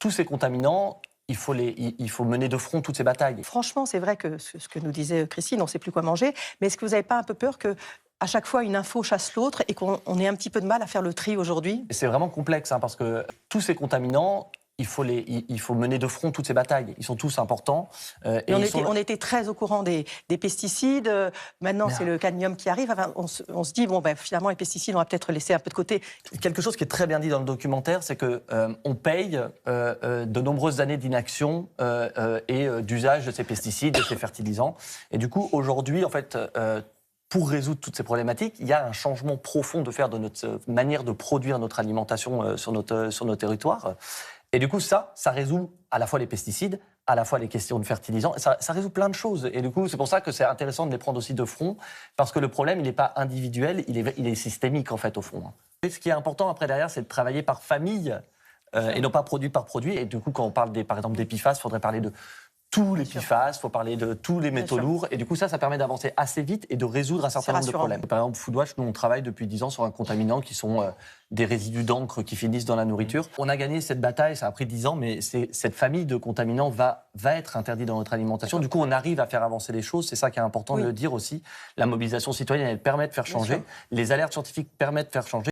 tous ces contaminants, il faut mener de front toutes ces batailles. Franchement, c'est vrai que ce que nous disait Christine, on ne sait plus quoi manger, mais est-ce que vous n'avez pas un peu peur que à chaque fois une info chasse l'autre et qu'on ait un petit peu de mal à faire le tri aujourd'hui? Et c'est vraiment complexe, parce que tous ces contaminants, il faut mener de front toutes ces batailles. Ils sont tous importants. Et on était très au courant des pesticides. Maintenant, c'est le cadmium qui arrive. Enfin, on se dit, bon, ben, finalement, les pesticides, on va peut-être laisser un peu de côté. Quelque chose qui est très bien dit dans le documentaire, c'est que on paye de nombreuses années d'inaction et d'usage de ces pesticides, de ces fertilisants. Et du coup, aujourd'hui, en fait, pour résoudre toutes ces problématiques, il y a un changement profond de faire de notre manière de produire notre alimentation sur nos territoires. Et du coup, ça résout à la fois les pesticides, à la fois les questions de fertilisants. Ça résout plein de choses. Et du coup, c'est pour ça que c'est intéressant de les prendre aussi de front, parce que le problème, il n'est pas individuel, il est systémique, en fait, au fond. Et ce qui est important, après, derrière, c'est de travailler par famille et non pas produit par produit. Et du coup, quand on parle, par exemple, des PFAS, il faudrait parler de tous les PFAS, il faut parler de tous les métaux lourds. Et du coup, ça permet d'avancer assez vite et de résoudre un certain nombre de problèmes. Par exemple, Foodwatch, nous, on travaille depuis 10 ans sur un contaminant qui sont des résidus d'encre qui finissent dans la nourriture. On a gagné cette bataille, ça a pris 10 ans, mais cette famille de contaminants va être interdite dans notre alimentation. Du coup, on arrive à faire avancer les choses. C'est ça qui est important de le dire aussi. La mobilisation citoyenne, elle permet de faire changer. Les alertes scientifiques permettent de faire changer.